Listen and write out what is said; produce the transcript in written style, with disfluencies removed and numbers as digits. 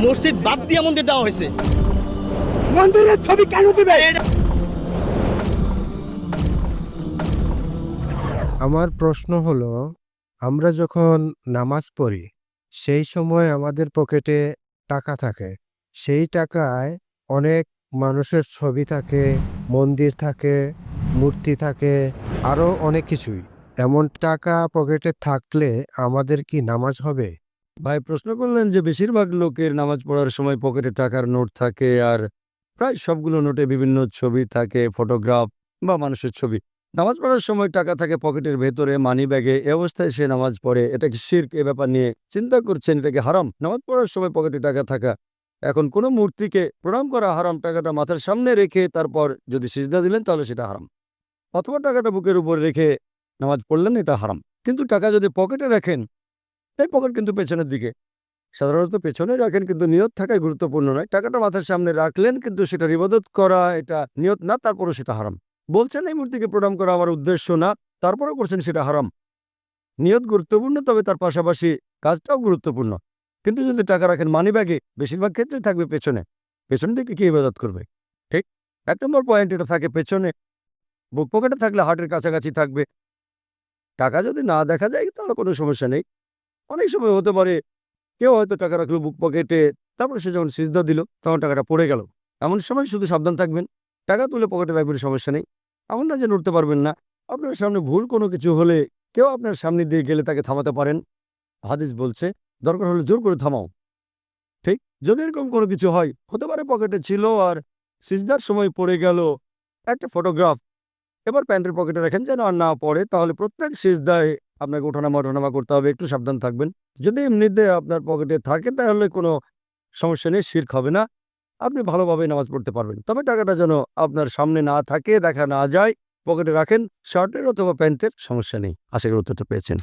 মসজিদ বাদ দিয়ে মন্দির দেওয়া হয়েছে। মন্দিরের ছবি কেন দিবে? আমার প্রশ্ন হলো, আমরা যখন নামাজ পড়ি সেই সময় আমাদের পকেটে টাকা থাকে। সেই টাকায় অনেক মানুষের ছবি থাকে, মন্দির থাকে, মূর্তি থাকে, আরও অনেক কিছুই। এমন টাকা পকেটে থাকলে আমাদের কি নামাজ হবে? ভাই প্রশ্ন করলেন যে বেশিরভাগ লোকের নামাজ পড়ার সময় পকেটে টাকার নোট থাকে, আর প্রায় সবগুলো নোটে বিভিন্ন ছবি থাকে, ফটোগ্রাফ বা মানুষের ছবি। নামাজ পড়ার সময় টাকা থাকে পকেটের ভেতরে, মানি ব্যাগে, এ অবস্থায় সে নামাজ পড়ে। এটা কি শিরক? এ ব্যাপার নিয়ে চিন্তা করছেন, এটা কি হারাম? নামাজ পড়ার সময় পকেটে টাকা থাকা, এখন কোনো মূর্তিকে প্রণাম করা হারাম। টাকাটা মাথার সামনে রেখে তারপর যদি সিজদা দিলেন তাহলে সেটা হারাম, অথবা টাকাটা বুকের উপর রেখে নামাজ পড়লেন, এটা হারাম। কিন্তু টাকা যদি পকেটে রাখেন, এই পকেট কিন্তু পেছনের দিকে, সাধারণত পেছনে রাখেন, কিন্তু নিয়ত থাকাই গুরুত্বপূর্ণ নয়। টাকাটা মাথার সামনে রাখলেন, কিন্তু সেটা ইবাদত করা, এটা নিয়ত না, তারপরও সেটা হারাম। বলছেন এই মূর্তিকে প্রণাম করা আমার উদ্দেশ্য না, তারপরেও করছেন, সেটা হারাম। নিয়ত গুরুত্বপূর্ণ, তবে তার পাশাপাশি কাজটাও গুরুত্বপূর্ণ। কিন্তু যদি টাকা রাখেন মানি ব্যাগে, বেশিরভাগ ক্ষেত্রে থাকবে পেছনে, পেছন দিকে কি ইবাদত করবে? ঠিক। 1 নম্বর পয়েন্ট, এটা থাকে পেছনে। বুক পকেটে থাকলে হার্টের কাছাকাছি থাকবে। টাকা যদি না দেখা যায় তাহলে কোনো সমস্যা নেই। অনেক সময় হতে পারে কেউ হয়তো টাকা রাখলো বুক পকেটে, তারপর সে যখন সিজদা দিল তখন টাকাটা পড়ে গেল। এমন সময় শুধু সাবধান থাকবেন, টাকা তুলে পকেটে রাখবেন, সমস্যা নেই। এমন না যে নড়তে পারবেন না। আপনার সামনে ভুল কোনো কিছু হলে কেউ আপনার সামনে দিয়ে গেলে তাকে থামাতে পারেন। হাদিস বলছে দরকার হলে জোর করে থামাও। ঠিক। যদি এরকম কোনো কিছু হয়, হতে পারে পকেটে ছিল আর সিজদার সময় পড়ে গেল একটা ফটোগ্রাফ, এবার প্যান্টের পকেটে রাখেন যেন আর না পড়ে, তাহলে প্রত্যেক সিজদায় আপনাকে ওঠানামা করতে হবে, একটু সাবধান থাকবেন। যদি এমনিতে আপনার পকেটে থাকে তাহলে কোনো সমস্যা নেই, শিরক হবে না, আপনি ভালোভাবে নামাজ পড়তে পারবেন। তবে টাকাটা যেন আপনার সামনে না থাকে, দেখা না যায়, পকেটে রাখেন, শার্টের অথবা প্যান্টের, সমস্যা নেই। আশা করি উত্তরটা পেয়েছেন।